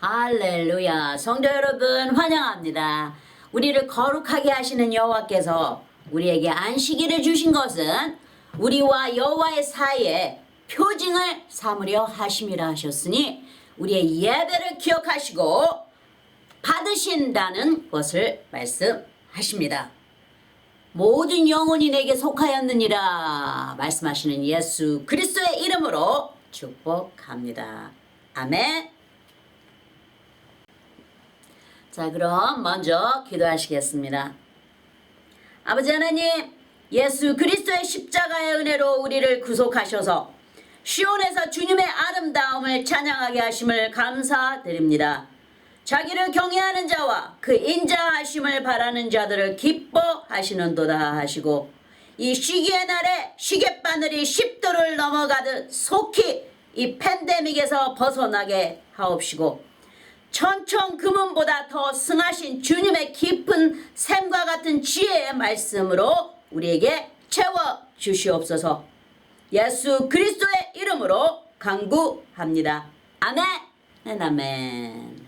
할렐루야. 성도 여러분 환영합니다. 우리를 거룩하게 하시는 여호와께서 우리에게 안식일을 주신 것은 우리와 여호와의 사이에 표징을 삼으려 하심이라 하셨으니 우리의 예배를 기억하시고 받으신다는 것을 말씀하십니다. 모든 영혼이 내게 속하였느니라 말씀하시는 예수 그리스도의 이름으로 축복합니다. 아멘. 자, 그럼 먼저 기도하시겠습니다. 아버지 하나님, 예수 그리스도의 십자가의 은혜로 우리를 구속하셔서 시온에서 주님의 아름다움을 찬양하게 하심을 감사드립니다. 자기를 경외하는 자와 그 인자하심을 바라는 자들을 기뻐하시는도다 하시고, 이 시기의 날에 시계바늘이 10도를 넘어가듯 속히 이 팬데믹에서 벗어나게 하옵시고, 천청 금은보다 더 승하신 주님의 깊은 샘과 같은 지혜의 말씀으로 우리에게 채워 주시옵소서. 예수 그리스도의 이름으로 간구합니다. 아멘. 아멘.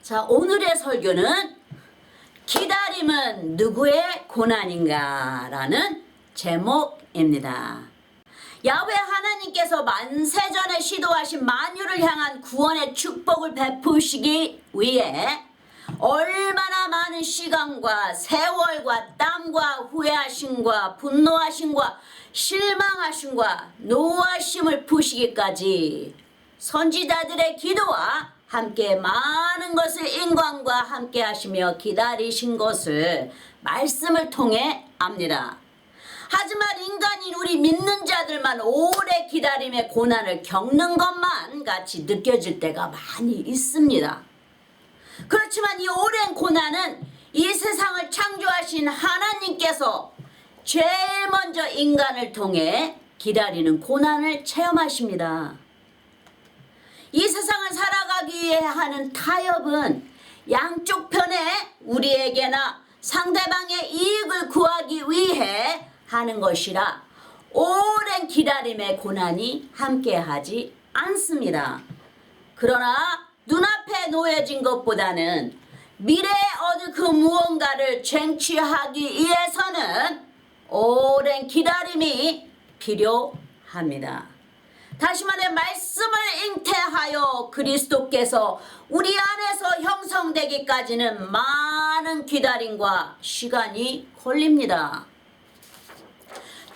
자, 오늘의 설교는 기다림은 누구의 고난인가 라는 제목입니다. 야훼 하나님께서 만세전에 시도하신 만유를 향한 구원의 축복을 베푸시기 위해 얼마나 많은 시간과 세월과 땀과 후회하심과 분노하심과 실망하심과 노하심을 푸시기까지 선지자들의 기도와 함께 많은 것을 인광과 함께 하시며 기다리신 것을 말씀을 통해 압니다. 하지만 인간인 우리 믿는 자들만 오래 기다림의 고난을 겪는 것만 같이 느껴질 때가 많이 있습니다. 그렇지만 이 오랜 고난은 이 세상을 창조하신 하나님께서 제일 먼저 인간을 통해 기다리는 고난을 체험하십니다. 이 세상을 살아가기 위해 하는 타협은 양쪽 편에 우리에게나 상대방의 이익을 구하기 위해 하는 것이라 오랜 기다림의 고난이 함께하지 않습니다. 그러나 눈앞에 놓여진 것보다는 미래에 얻을 그 무언가를 쟁취하기 위해서는 오랜 기다림이 필요합니다. 다시 말해 말씀을 잉태하여 그리스도께서 우리 안에서 형성되기까지는 많은 기다림과 시간이 걸립니다.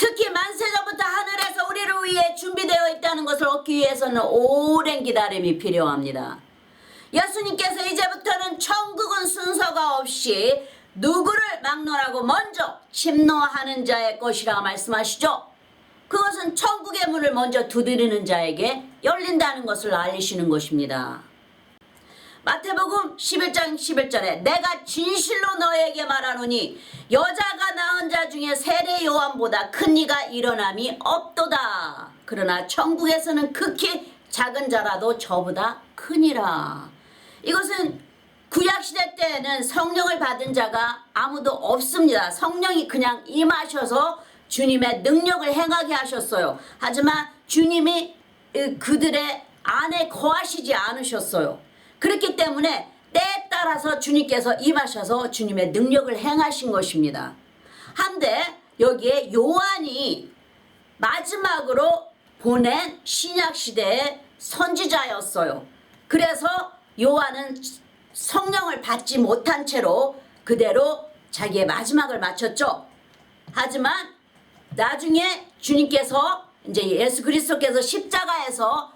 특히 만세전부터 하늘에서 우리를 위해 준비되어 있다는 것을 얻기 위해서는 오랜 기다림이 필요합니다. 예수님께서 이제부터는 천국은 순서가 없이 누구를 막론하고 먼저 침노하는 자의 것이라 말씀하시죠. 그것은 천국의 문을 먼저 두드리는 자에게 열린다는 것을 알리시는 것입니다. 마태복음 11장 11절에 내가 진실로 너에게 말하노니 여자가 낳은 자 중에 세례 요한보다 큰 이가 일어남이 없도다. 그러나 천국에서는 극히 작은 자라도 저보다 크니라. 이것은 구약시대 때에는 성령을 받은 자가 아무도 없습니다. 성령이 그냥 임하셔서 주님의 능력을 행하게 하셨어요. 하지만 주님이 그들의 안에 거하시지 않으셨어요. 그렇기 때문에 때에 따라서 주님께서 임하셔서 주님의 능력을 행하신 것입니다. 한데 여기에 요한이 마지막으로 보낸 신약시대의 선지자였어요. 그래서 요한은 성령을 받지 못한 채로 그대로 자기의 마지막을 마쳤죠. 하지만 나중에 주님께서 이제 예수 그리스도께서 십자가에서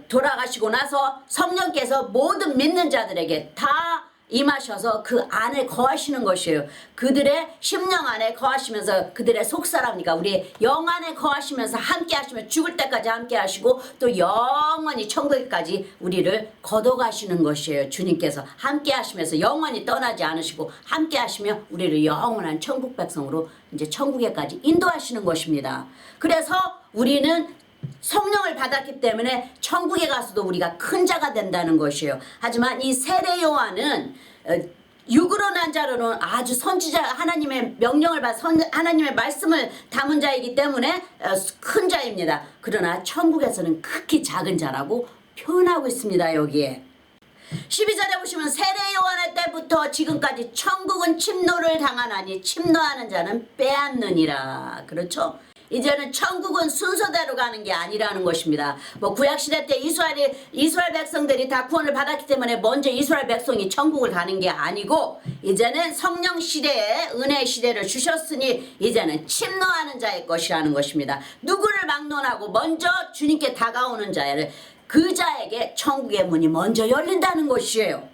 돌아가시고 나서 성령께서 모든 믿는 자들에게 다 임하셔서 그 안에 거하시는 것이에요. 그들의 심령 안에 거하시면서 그들의 속사람이니까 우리 영 안에 거하시면서 함께 하시면 죽을 때까지 함께 하시고 또 영원히 천국까지 우리를 거둬가시는 것이에요. 주님께서 함께 하시면서 영원히 떠나지 않으시고 함께 하시며 우리를 영원한 천국 백성으로 이제 천국에까지 인도하시는 것입니다. 그래서 우리는 성령을 받았기 때문에 천국에 가서도 우리가 큰 자가 된다는 것이에요. 하지만 이 세례 요한은 육으로 난 자로는 아주 선지자, 하나님의 명령을 받아 하나님의 말씀을 담은 자이기 때문에 큰 자입니다. 그러나 천국에서는 극히 작은 자라고 표현하고 있습니다. 여기에 12절에 보시면 세례 요한의 때부터 지금까지 천국은 침노를 당하나니 침노하는 자는 빼앗느니라. 그렇죠? 이제는 천국은 순서대로 가는 게 아니라는 것입니다. 뭐 구약시대 때 이스라엘 백성들이 다 구원을 받았기 때문에 먼저 이스라엘 백성이 천국을 가는 게 아니고 이제는 성령 시대에 은혜 시대를 주셨으니 이제는 침노하는 자의 것이라는 것입니다. 누구를 막론하고 먼저 주님께 다가오는 자를 그 자에게 천국의 문이 먼저 열린다는 것이에요.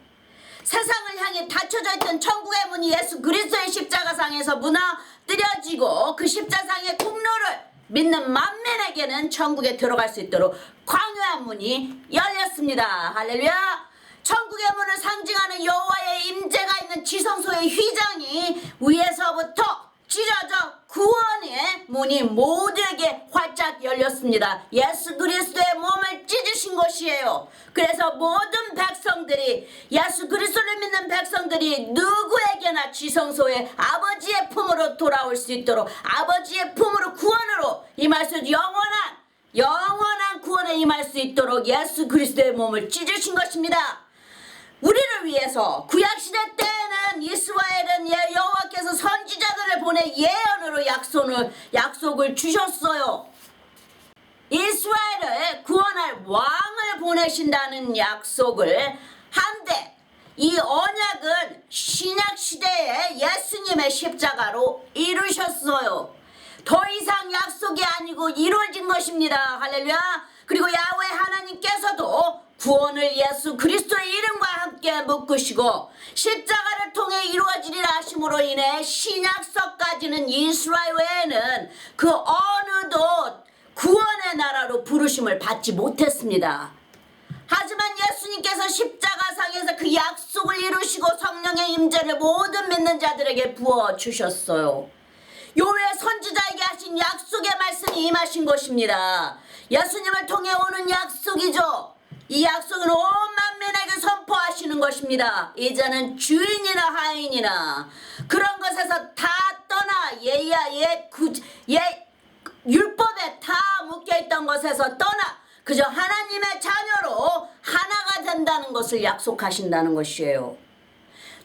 세상을 향해 닫혀져 있던 천국의 문이 예수 그리스도의 십자가상에서 무너뜨려지고 그 십자가상의 공로를 믿는 만민에게는 천국에 들어갈 수 있도록 광야한 문이 열렸습니다. 할렐루야. 천국의 문을 상징하는 여호와의 임재가 있는 지성소의 휘장이 위에서부터 찢어져 구원의 문이 모두에게 활짝 열렸습니다. 예수 그리스도의 몸을 찢으신 것이에요. 그래서 모든 백성들이 예수 그리스도를 믿는 백성들이 누구에게나 지성소에 아버지의 품으로 돌아올 수 있도록 아버지의 품으로 구원으로 임할 수 있도록 영원한 구원에 임할 수 있도록 예수 그리스도의 몸을 찢으신 것입니다. 우리를 위해서 구약시대 때에는 이스라엘은 여호와께서 선지자들을 보내 예언으로 약속을 주셨어요. 이스라엘을 구원할 왕을 보내신다는 약속을 한데 이 언약은 신약시대에 예수님의 십자가로 이루셨어요. 더 이상 약속이 아니고 이루어진 것입니다. 할렐루야. 그리고 야훼 하나님께서도 구원을 예수 그리스도의 이름과 함께 묶으시고 십자가를 통해 이루어지리라 하심으로 인해 신약서까지는 이스라엘 외에는 그 어느도 구원의 나라로 부르심을 받지 못했습니다. 하지만 예수님께서 십자가상에서 그 약속을 이루시고 성령의 임재를 모든 믿는 자들에게 부어주셨어요. 요외 선지자에게 하신 약속의 말씀이 임하신 것입니다. 예수님을 통해 오는 약속이죠. 이 약속은 온 만민에게 선포하시는 것입니다. 이제는 주인이나 하인이나 그런 것에서 다 떠나 율법에 다 묶여있던 것에서 떠나 그저 하나님의 자녀로 하나가 된다는 것을 약속하신다는 것이에요.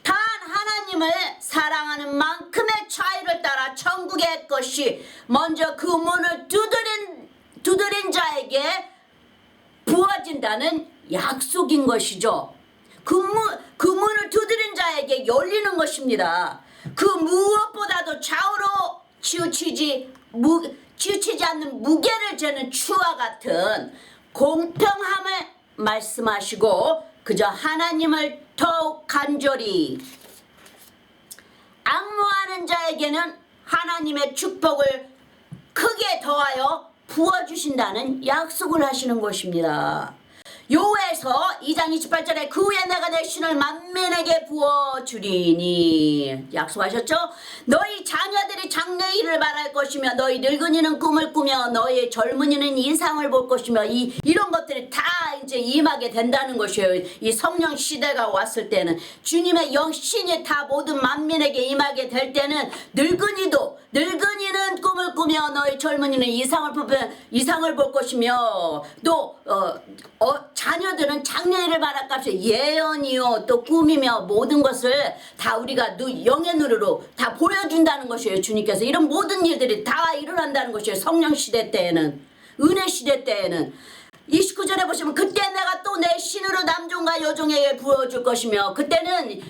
단 하나님을 사랑하는 만큼의 차이를 따라 천국의 것이 먼저 그 문을 두드린 자에게 부어진다는 약속인 것이죠. 그 문을 두드린 자에게 열리는 것입니다. 그 무엇보다도 좌우로 치우치지 않는 무게를 재는 추와 같은 공평함을 말씀하시고 그저 하나님을 더욱 간절히 앙모하는 자에게는 하나님의 축복을 크게 더하여 부어주신다는 약속을 하시는 것입니다. 요에서 2장 28절에 그 후에 내가 내 신을 만민에게 부어주리니 약속하셨죠? 너희 자녀들이 장래의 일을 말할 것이며 너희 늙은이는 꿈을 꾸며 너희 젊은이는 이상을 볼 것이며 이런 것들이 다 이제 임하게 된다는 것이에요. 이 성령 시대가 왔을 때는 주님의 영신이 다 모든 만민에게 임하게 될 때는 늙은이는 꿈을 꾸며 너희 젊은이는 이상을 볼 것이며 또 자녀들은 장래일을 말할 값이 예언이요 또 꿈이며 모든 것을 다 우리가 영의 눈으로 다 보여준다는 것이에요. 주님께서 이런 모든 일들이 다 일어난다는 것이에요. 성령 시대 때에는 은혜 시대 때에는 29절에 보시면 그때 내가 또 내 신으로 남종과 여종에게 부어줄 것이며 그때는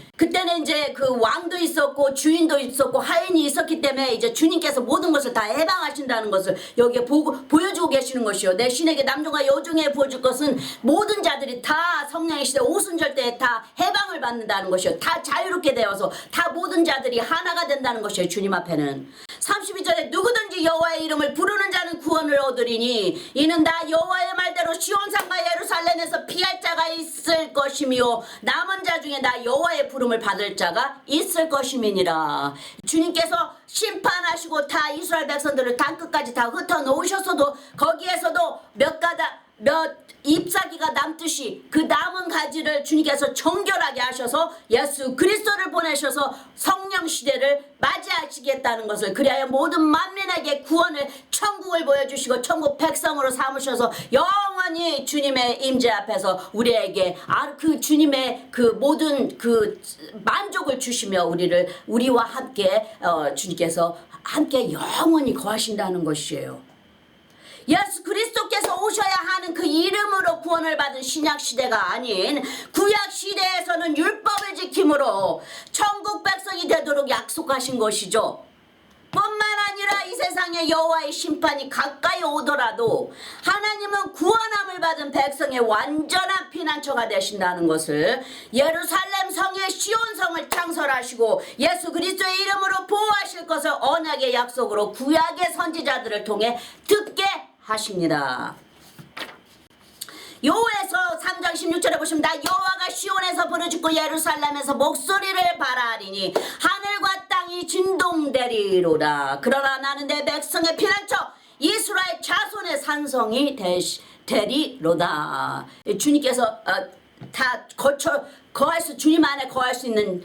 이제 그 왕도 있었고 주인도 있었고 하인이 있었기 때문에 이제 주님께서 모든 것을 다 해방하신다는 것을 여기에 보여주고 계시는 것이요. 내 신에게 남종과 여종에게 부어줄 것은 모든 자들이 다 성령의 시대 오순절 때에 다 해방을 받는다는 것이요. 다 자유롭게 되어서 다 모든 자들이 하나가 된다는 것이에요. 주님 앞에는 32절에 누구든지 여호와의 이름을 부르는 자는 구원을 얻으리니 이는 다 여호와의 말대로 시온산과 예루살렘에서 피할 자가 있을 것이며 남은 자 중에 나 여호와의 부름을 받을 자가 있을 것임이니라. 주님께서 심판하시고 다 이스라엘 백성들을 땅끝까지 다 흩어놓으셨어도 거기에서도 몇 가닥 잎사귀가 남듯이 그 남은 가지를 주님께서 정결하게 하셔서 예수 그리스도를 보내셔서 성령 시대를 맞이하시겠다는 것을, 그리하여 모든 만민에게 구원을, 천국을 보여주시고 천국 백성으로 삼으셔서 영원히 주님의 임재 앞에서 우리에게 그 주님의 그 모든 그 만족을 주시며 우리와 함께 주님께서 함께 영원히 거하신다는 것이에요. 예수 그리스도께서 오셔야 하는 그 이름으로 구원을 받은 신약 시대가 아닌 구약 시대에서는 율법을 지킴으로 천국 백성이 되도록 약속하신 것이죠. 뿐만 아니라 이 세상에 여호와의 심판이 가까이 오더라도 하나님은 구원함을 받은 백성의 완전한 피난처가 되신다는 것을, 예루살렘 성의 시온성을 창설하시고 예수 그리스도의 이름으로 보호하실 것을 언약의 약속으로 구약의 선지자들을 통해 듣게 하십니다. 여호와서 3장 16절에 보시면 나 여호와가 시온에서 부르짖고 예루살렘에서 목소리를 발하리니 하늘과 땅이 진동되리로다. 그러나 나는 내 백성의 피난처 이스라엘 자손의 산성이 되리로다. 주님께서 다 주님 안에 거할 수 있는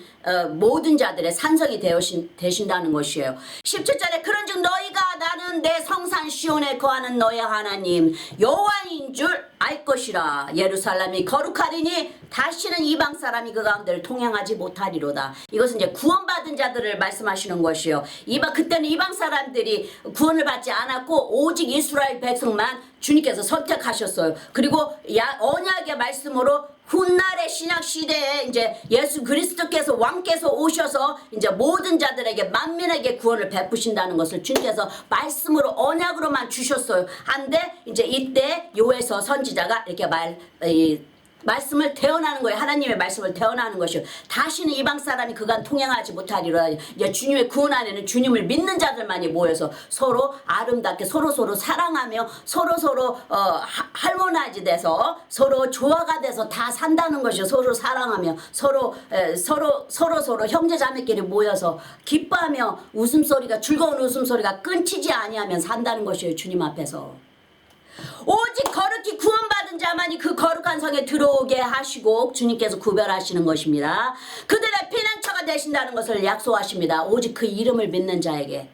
모든 자들의 산성이 되신다는 것이에요. 17절에 그런즉 너희가 나는 내 성산 시온에 거하는 너의 하나님 여호와인 줄 알 것이라. 예루살렘이 거룩하리니 다시는 이방 사람이 그 가운데를 통행하지 못하리로다. 이것은 이제 구원받은 자들을 말씀하시는 것이요. 그때는 이방 사람들이 구원을 받지 않았고 오직 이스라엘 백성만 주님께서 선택하셨어요. 그리고 언약의 말씀으로 훗날의 신약 시대에 이제 예수 그리스도께서 왕께서 오셔서 이제 모든 자들에게 만민에게 구원을 베푸신다는 것을 주님께서 말씀으로 언약으로만 주셨어요. 한데 이제 이때 요에서 선지자가 이렇게 말씀을 태어나는 거예요. 하나님의 말씀을 태어나는 것이요. 다시는 이방 사람이 그간 통행하지 못하리라. 이제 주님의 구원 안에는 주님을 믿는 자들만이 모여서 서로 아름답게 서로 사랑하며 서로 할모나지 돼서 서로 조화가 돼서 다 산다는 것이요. 서로 사랑하며 서로 형제 자매끼리 모여서 기뻐하며 즐거운 웃음소리가 끊치지 아니하면 산다는 것이에요. 주님 앞에서. 오직 거룩히 구원받은 자만이 그 거룩한 성에 들어오게 하시고 주님께서 구별하시는 것입니다. 그들의 피난처가 되신다는 것을 약속하십니다. 오직 그 이름을 믿는 자에게.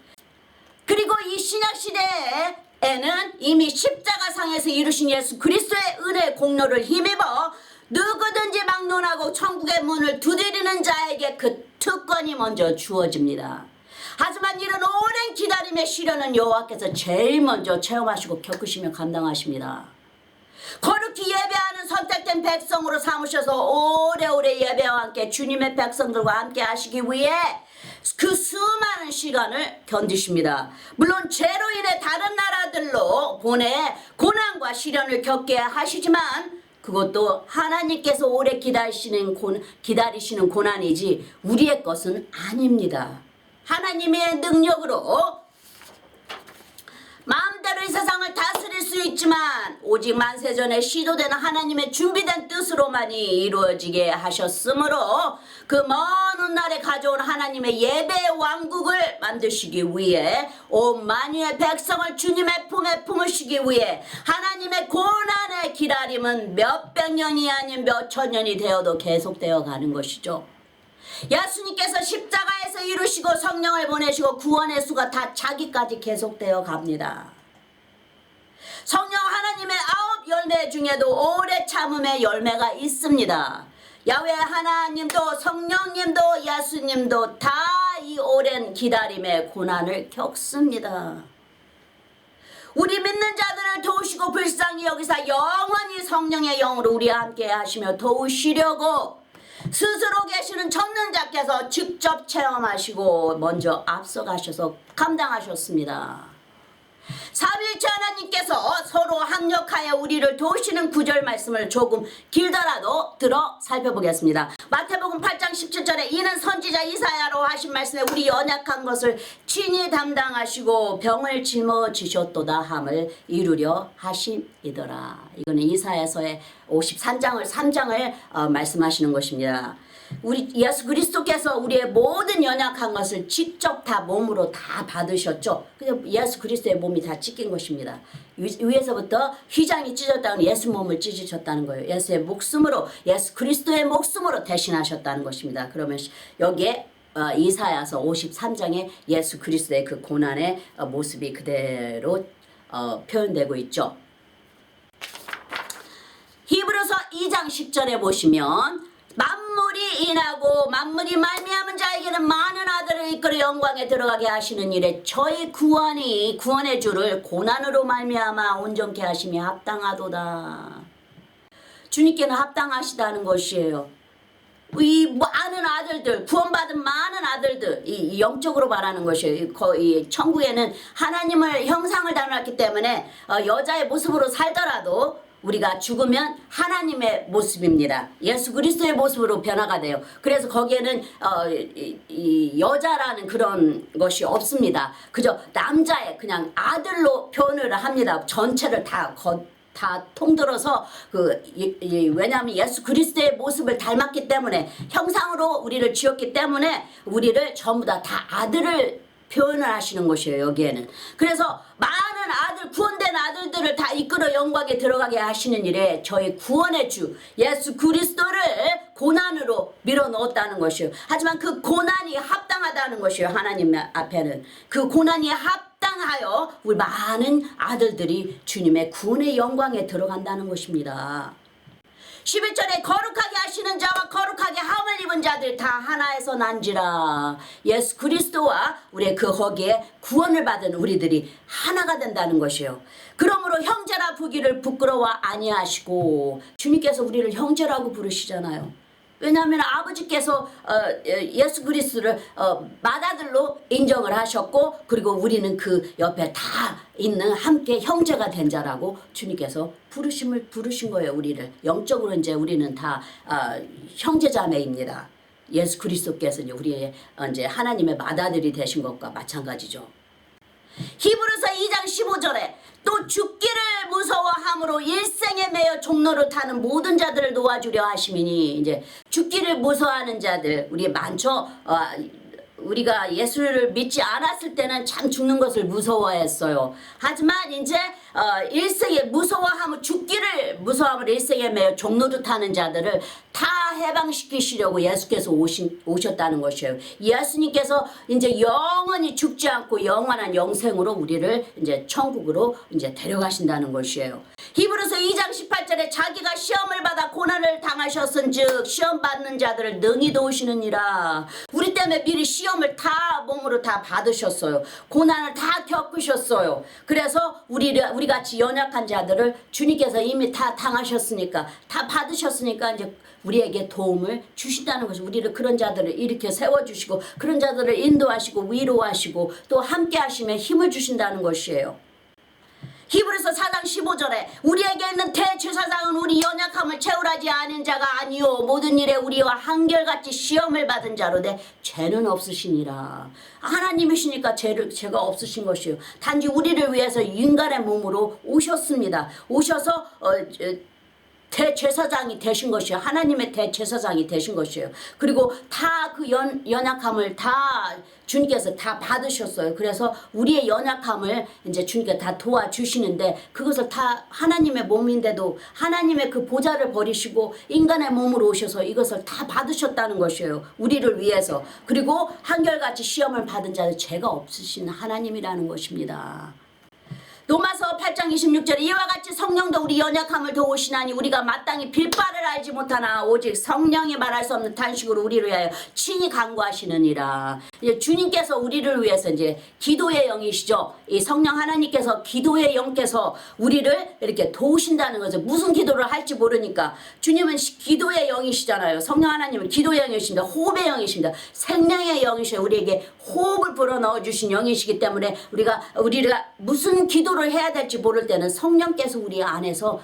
그리고 이 신약 시대에는 이미 십자가상에서 이루신 예수 그리스도의 은혜의 공로를 힘입어 누구든지 막론하고 천국의 문을 두드리는 자에게 그 특권이 먼저 주어집니다. 하지만 이런 오랜 기다림의 시련은 여호와께서 제일 먼저 체험하시고 겪으시며 감당하십니다. 거룩히 예배하는 선택된 백성으로 삼으셔서 오래오래 예배와 함께 주님의 백성들과 함께 하시기 위해 그 수많은 시간을 견디십니다. 물론 죄로 인해 다른 나라들로 보내 고난과 시련을 겪게 하시지만 그것도 하나님께서 오래 기다리시는 고난이지 우리의 것은 아닙니다. 하나님의 능력으로 마음대로 이 세상을 다스릴 수 있지만 오직 만세전에 시도되는 하나님의 준비된 뜻으로만이 이루어지게 하셨으므로 그 먼 훗날에 가져온 하나님의 예배의 왕국을 만드시기 위해 온 만유의 백성을 주님의 품에 품으시기 위해 하나님의 고난의 기다림은 몇백 년이 아닌 몇천 년이 되어도 계속되어 가는 것이죠. 예수님께서 십자가에서 이루시고 성령을 보내시고 구원의 수가 다 자기까지 계속되어 갑니다. 성령 하나님의 9 열매 중에도 오래 참음의 열매가 있습니다. 야훼 하나님도 성령님도 예수님도 다 이 오랜 기다림의 고난을 겪습니다. 우리 믿는 자들을 도우시고 불쌍히 여기사 영원히 성령의 영으로 우리와 함께 하시며 도우시려고 스스로 계시는 전능자께서 직접 체험하시고 먼저 앞서가셔서 감당하셨습니다. 삼위일체 하나님께서 서로 합력하여 우리를 도우시는 구절 말씀을 조금 길더라도 들어 살펴보겠습니다. 마태복음 8장 17절에 이는 선지자 이사야로 하신 말씀에 우리 연약한 것을 친히 담당하시고 병을 짊어지셨도다 함을 이루려 하심이더라. 이거는 이사야서의 53장을 말씀하시는 것입니다. 우리 예수 그리스도께서 우리의 모든 연약한 것을 직접 다 몸으로 다 받으셨죠. 그래서 예수 그리스도의 몸이 다 찢긴 것입니다. 위에서부터 휘장이 찢어졌다는 예수 몸을 찢으셨다는 거예요. 예수의 목숨으로, 예수 그리스도의 목숨으로 대신하셨다는 것입니다. 그러면 여기에 이사야서 53장에 예수 그리스도의 그 고난의 모습이 그대로 표현되고 있죠. 히브리서 2장 10절에 보시면 만물이 인하고 만물이 말미암은 자에게는 많은 아들을 이끌어 영광에 들어가게 하시는 일에 저희 구원의 주를 고난으로 말미암아 온전케 하심이 합당하도다. 주님께는 합당하시다는 것이에요. 이 많은 아들들, 구원받은 많은 아들들, 이 영적으로 말하는 것이에요. 이 천국에는 하나님을 형상을 닮았기 때문에 여자의 모습으로 살더라도 우리가 죽으면 하나님의 모습입니다. 예수 그리스도의 모습으로 변화가 돼요. 그래서 거기에는 이 여자라는 그런 것이 없습니다. 그저 남자의 그냥 아들로 표현을 합니다. 전체를 다 통들어서 왜냐하면 예수 그리스도의 모습을 닮았기 때문에 형상으로 우리를 지었기 때문에 우리를 전부 다 아들을 표현을 하시는 것이에요. 여기에는. 그래서 많은 아들, 구원된 아들들을 다 이끌어 영광에 들어가게 하시는 일에 저희 구원의 주 예수 그리스도를 고난으로 밀어넣었다는 것이에요. 하지만 그 고난이 합당하다는 것이에요. 하나님 앞에는. 그 고난이 합당하여 우리 많은 아들들이 주님의 구원의 영광에 들어간다는 것입니다. 11절에 거룩하게 하시는 자와 거룩하게 함을 입은 자들 다 하나에서 난지라. 예수 그리스도와 우리의 거기에 구원을 받은 우리들이 하나가 된다는 것이에요. 그러므로 형제라 부기를 부끄러워 아니하시고, 주님께서 우리를 형제라고 부르시잖아요. 왜냐하면 아버지께서 예수 그리스도를 맏아들로 인정을 하셨고, 그리고 우리는 그 옆에 다 있는 함께 형제가 된 자라고 주님께서 부르신 거예요. 우리를 영적으로 이제 우리는 다 형제자매입니다. 예수 그리스도께서 우리의 이제 하나님의 맏아들이 되신 것과 마찬가지죠. 히브리서 2장 15절에 또 죽기를 무서워함으로 일생에 매여 종로를 타는 모든 자들을 도와주려 하심이니, 이제 죽기를 무서워하는 자들 우리 많죠. 우리가 예수를 믿지 않았을 때는 참 죽는 것을 무서워했어요. 하지만 이제 일생에 죽기를 무서워함으로 일생에 매여 종로를 타는 자들을 다 해방시키시려고 예수께서 오셨다는 것이에요. 예수님께서 이제 영원히 죽지 않고 영원한 영생으로 우리를 이제 천국으로 이제 데려가신다는 것이에요. 히브리서 2장 18절에 자기가 시험을 받아 고난을 당하셨은즉 시험 받는 자들을 능히 도우시느니라. 우리 때문에 미리 시험을 다 몸으로 다 받으셨어요. 고난을 다 겪으셨어요. 그래서 우리 같이 연약한 자들을 주님께서 이미 다 당하셨으니까, 다 받으셨으니까 이제 우리에게 도움을 주신다는 것이, 우리를 그런 자들을 일으켜 세워주시고 그런 자들을 인도하시고 위로하시고 또 함께 하시며 힘을 주신다는 것이에요. 히브리서 4장 15절에 우리에게 있는 대제사장은 우리 연약함을 채울하지 않은 자가 아니요 모든 일에 우리와 한결같이 시험을 받은 자로 내 죄는 없으시니라. 하나님이시니까 죄가 없으신 것이요, 단지 우리를 위해서 인간의 몸으로 오셨습니다. 오셔서 대제사장이 되신 것이요, 하나님의 대제사장이 되신 것이에요. 그리고 다 그 연약함을 다 주님께서 다 받으셨어요. 그래서 우리의 연약함을 이제 주님께서 다 도와주시는데, 그것을 다 하나님의 몸인데도 하나님의 그 보좌를 버리시고 인간의 몸으로 오셔서 이것을 다 받으셨다는 것이에요. 우리를 위해서. 그리고 한결같이 시험을 받은 자들 죄가 없으신 하나님이라는 것입니다. 로마서 8장 26절에 이와 같이 성령도 우리 연약함을 도우시나니 우리가 마땅히 빌바를 알지 못하나 오직 성령이 말할 수 없는 탄식으로 우리를 위하여 친히 간구하시느니라. 이제 주님께서 우리를 위해서 이제 기도의 영이시죠. 이 성령 하나님께서 기도의 영께서 우리를 이렇게 도우신다는 거죠. 무슨 기도를 할지 모르니까. 주님은 기도의 영이시잖아요. 성령 하나님은 기도의 영이십니다. 호흡의 영이십니다. 생명의 영이시요, 우리에게 호흡을 불어넣어 주신 영이시기 때문에 우리가 무슨 기도를 해야 될지 모를 때는 성령께서 우리 안에서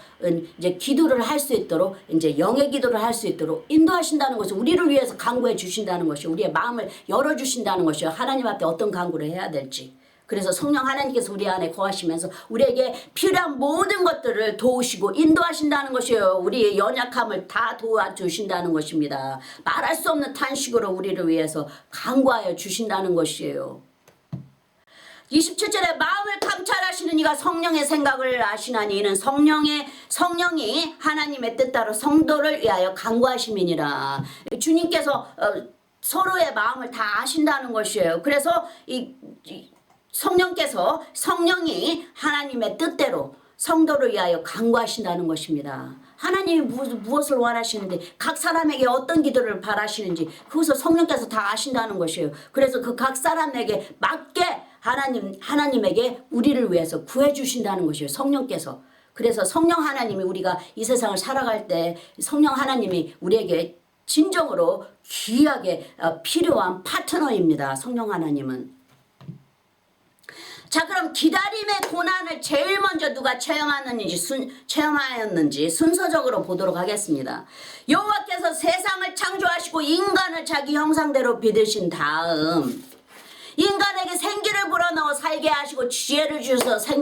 이제 기도를 할 수 있도록, 이제 영의 기도를 할 수 있도록 인도하신다는 것이, 우리를 위해서 간구해 주신다는 것이, 우리의 마음을 열어 주신다는 것이요, 하나님 앞에 어떤 간구를 해야 될지 그래서 성령 하나님께서 우리 안에 거하시면서 우리에게 필요한 모든 것들을 도우시고 인도하신다는 것이에요. 우리의 연약함을 다 도와주신다는 것입니다. 말할 수 없는 탄식으로 우리를 위해서 간구하여 주신다는 것이에요. 27절에 마음을 감찰하시는 이가 성령의 생각을 아시나니 이는 성령이 하나님의 뜻대로 성도를 위하여 간구하심이니라. 주님께서 서로의 마음을 다 아신다는 것이에요. 그래서 성령이 하나님의 뜻대로 성도를 위하여 간구하신다는 것입니다. 하나님이 무엇을 원하시는지, 각 사람에게 어떤 기도를 바라시는지 그것을 성령께서 다 아신다는 것이에요. 그래서 그 각 사람에게 맞게 하나님에게 우리를 위해서 구해주신다는 것이에요. 성령께서. 그래서 성령 하나님이 우리가 이 세상을 살아갈 때 성령 하나님이 우리에게 진정으로 귀하게 필요한 파트너입니다. 성령 하나님은. 자, 그럼 기다림의 고난을 제일 먼저 누가 체험하였는지 순서적으로 보도록 하겠습니다. 여호와께서 세상을 창조하시고 인간을 자기 형상대로 빚으신 다음 인간에게 생기를 불어넣어 살게 하시고 지혜를 주셔서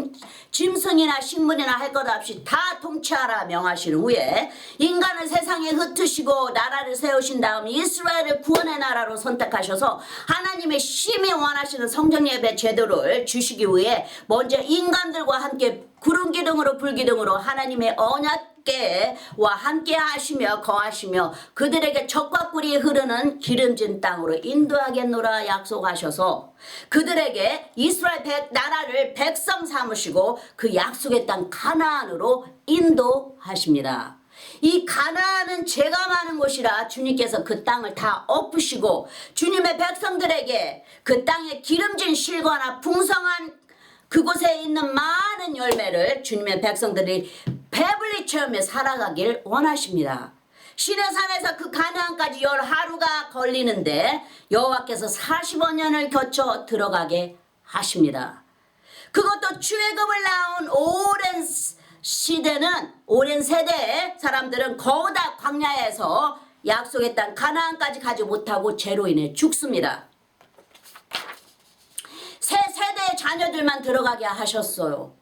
짐승이나 식물이나 할 것 없이 다 통치하라 명하신 후에 인간을 세상에 흩으시고 나라를 세우신 다음 이스라엘을 구원의 나라로 선택하셔서 하나님의 심히 원하시는 성전 예배 제도를 주시기 위해 먼저 인간들과 함께 구름 기둥으로 불 기둥으로 하나님의 언약궤와 함께 하시며 거하시며 그들에게 젖과 꿀이 흐르는 기름진 땅으로 인도하겠노라 약속하셔서 그들에게 이스라엘 나라를 백성 삼으시고 그 약속의 땅 가나안으로 인도하십니다. 이 가나안은 죄가 많은 곳이라 주님께서 그 땅을 다 엎으시고 주님의 백성들에게 그 땅의 기름진 실과나 풍성한 그곳에 있는 많은 열매를 주님의 백성들이 배불리 체험해 살아가길 원하십니다. 시내산에서 그 가나안까지 10하루가 걸리는데 여호와께서 45년을 거쳐 들어가게 하십니다. 그것도 출애굽을 나온 오랜 세대의 사람들은 거우다 광야에서 약속의 땅 가나안까지 가지 못하고 죄로 인해 죽습니다. 새 세대의 자녀들만 들어가게 하셨어요.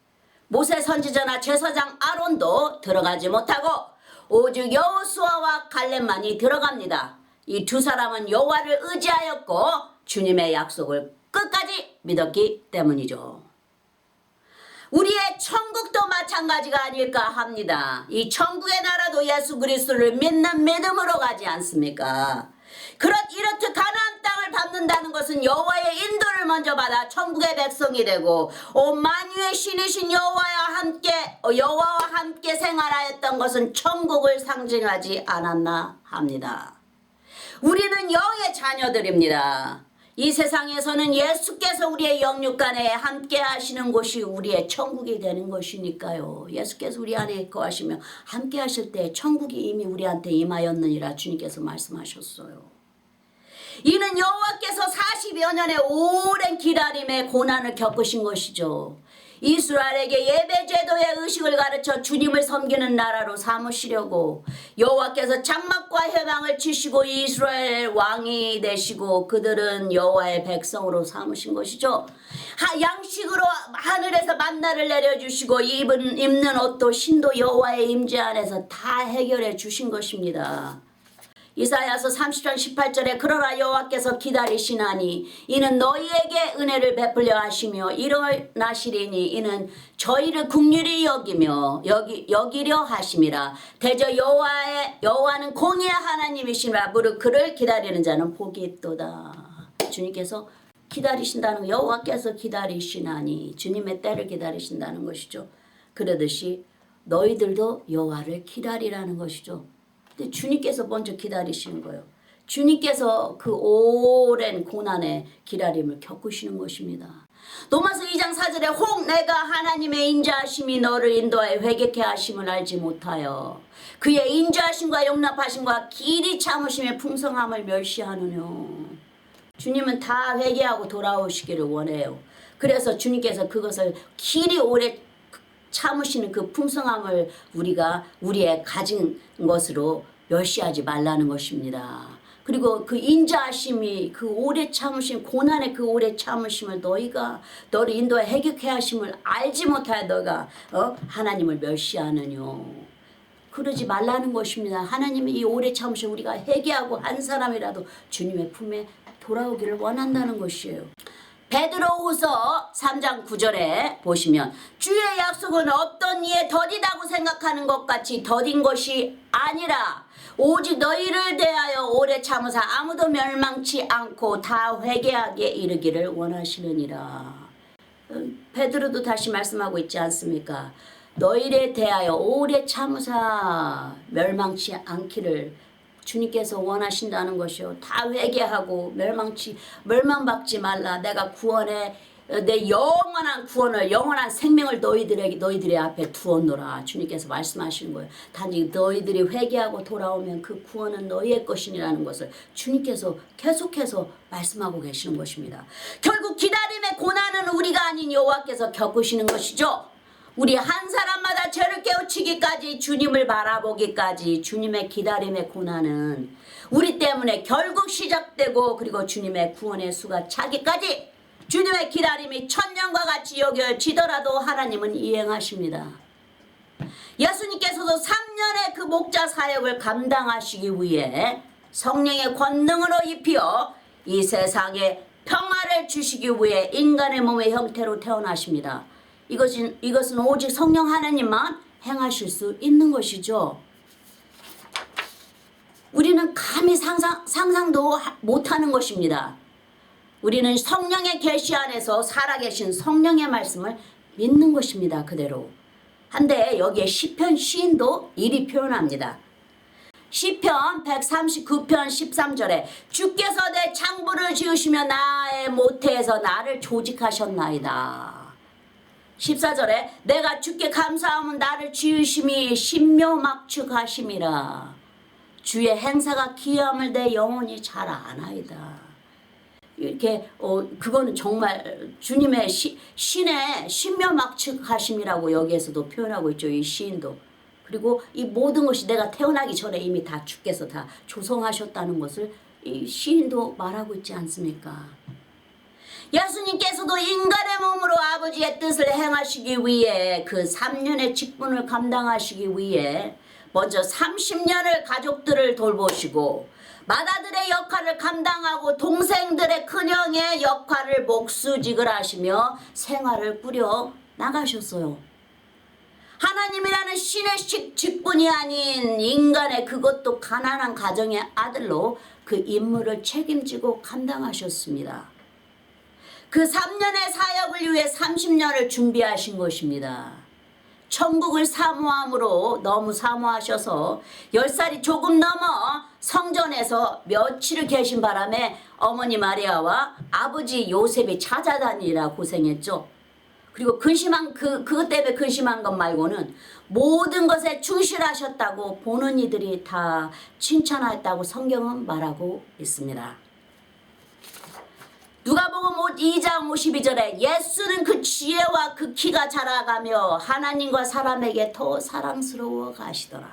모세 선지자나 제사장 아론도 들어가지 못하고 오직 여호수아와 갈렙만이 들어갑니다. 이 두 사람은 여호와를 의지하였고 주님의 약속을 끝까지 믿었기 때문이죠. 우리의 천국도 마찬가지가 아닐까 합니다. 이 천국의 나라도 예수 그리스도를 믿는 믿음으로 가지 않습니까? 이렇듯 가나안 땅을 밟는다는 것은 여호와의 인도를 먼저 받아 천국의 백성이 되고 온 만유의 신이신 여호와와 함께 생활하였던 것은 천국을 상징하지 않았나 합니다. 우리는 영의 자녀들입니다. 이 세상에서는 예수께서 우리의 영육간에 함께 하시는 곳이 우리의 천국이 되는 것이니까요. 예수께서 우리 안에 거하시며 함께 하실 때 천국이 이미 우리한테 임하였느니라 주님께서 말씀하셨어요. 이는 여호와께서 40여 년의 오랜 기다림의 고난을 겪으신 것이죠. 이스라엘에게 예배제도의 의식을 가르쳐 주님을 섬기는 나라로 삼으시려고 여호와께서 장막과 회방을 치시고 이스라엘 왕이 되시고 그들은 여호와의 백성으로 삼으신 것이죠. 양식으로 하늘에서 만나를 내려주시고 입는 옷도 신도 여호와의 임재 안에서 다 해결해 주신 것입니다. 이사야서 30장 18절에 그러나 여호와께서 기다리시나니 이는 너희에게 은혜를 베풀려 하시며 일어나시리니 이는 저희를 긍휼히 여기려 하심이라. 대저 여호와는 공의의 하나님이시라. 무릇 그를 기다리는 자는 복이 있도다. 주님께서 기다리신다는 여호와께서 기다리시나니 주님의 때를 기다리신다는 것이죠. 그러듯이 너희들도 여호와를 기다리라는 것이죠. 근데 주님께서 먼저 기다리시는 거예요. 주님께서 그 오랜 고난의 기다림을 겪으시는 것입니다. 로마서 2장 4절에 혹 내가 하나님의 인자하심이 너를 인도하여 회개케 하심을 알지 못하여 그의 인자하심과 용납하심과 길이 참으심의 풍성함을 멸시하느뇨. 주님은 다 회개하고 돌아오시기를 원해요. 그래서 주님께서 그것을 길이 오래 참으시는 그 풍성함을 우리의 가진 것으로 멸시하지 말라는 것입니다. 그리고 그 인자하심이 그 오래 참으심 고난의 그 오래 참으심을 너를 인도해 해결케 하심을 알지 못하여 너가 하나님을 멸시하느뇨. 그러지 말라는 것입니다. 하나님이 이 오래 참으심 우리가 회개하고 한 사람이라도 주님의 품에 돌아오기를 원한다는 것이에요. 베드로후서 3장 9절에 보시면 주의 약속은 어떤 이에 더디다고 생각하는 것 같이 더딘 것이 아니라 오직 너희를 대하여 오래 참으사 아무도 멸망치 않고 다 회개하게 이르기를 원하시느니라. 베드로도 다시 말씀하고 있지 않습니까? 너희를 대하여 오래 참으사 멸망치 않기를 주님께서 원하신다는 것이요. 다 회개하고 멸망받지 말라. 내가 내 영원한 구원을 영원한 생명을 너희들의 앞에 두었노라. 주님께서 말씀하시는 거예요. 단지 너희들이 회개하고 돌아오면 그 구원은 너희의 것이라는 것을 주님께서 계속해서 말씀하고 계시는 것입니다. 결국 기다림의 고난은 우리가 아닌 여호와께서 겪으시는 것이죠. 우리 한 사람마다 죄를 깨우치기까지 주님을 바라보기까지 주님의 기다림의 고난은 우리 때문에 결국 시작되고 그리고 주님의 구원의 수가 차기까지 주님의 기다림이 천년과 같이 여겨지더라도 하나님은 이행하십니다. 예수님께서도 3년의 그 목자 사역을 감당하시기 위해 성령의 권능으로 입히어 이 세상에 평화를 주시기 위해 인간의 몸의 형태로 태어나십니다. 이것은 오직 성령 하나님만 행하실 수 있는 것이죠. 우리는 감히 상상도 못하는 것입니다. 우리는 성령의 계시 안에서 살아계신 성령의 말씀을 믿는 것입니다. 그대로. 한데 여기에 시편 시인도 이리 표현합니다. 시편 139편 13절에 주께서 내 창부를 지으시며 나의 모태에서 나를 조직하셨나이다. 14절에 내가 주께 감사하면 나를 지으심이 신묘막축하심이라. 주의 행사가 기이함을 내 영혼이 잘 아나이다. 이렇게 그거는 정말 주님의 신의 신묘막축하심이라고 여기에서도 표현하고 있죠. 이 시인도. 그리고 이 모든 것이 내가 태어나기 전에 이미 다 주께서 다 조성하셨다는 것을 이 시인도 말하고 있지 않습니까? 예수님께서도 인간의 몸으로 아버지의 뜻을 행하시기 위해 그 3년의 직분을 감당하시기 위해 먼저 30년을 가족들을 돌보시고 맏아들의 역할을 감당하고 동생들의 큰형의 역할을 목수직을 하시며 생활을 꾸려 나가셨어요. 하나님이라는 신의 직분이 아닌 인간의 그것도 가난한 가정의 아들로 그 임무를 책임지고 감당하셨습니다. 그 3년의 사역을 위해 30년을 준비하신 것입니다. 천국을 사모함으로 너무 사모하셔서 10살이 조금 넘어 성전에서 며칠을 계신 바람에 어머니 마리아와 아버지 요셉이 찾아다니라 고생했죠. 그리고 그것 때문에 근심한 것 말고는 모든 것에 충실하셨다고 보는 이들이 다 칭찬하였다고 성경은 말하고 있습니다. 누가복음 2장 52절에 예수는 그 지혜와 그 키가 자라가며 하나님과 사람에게 더 사랑스러워 가시더라.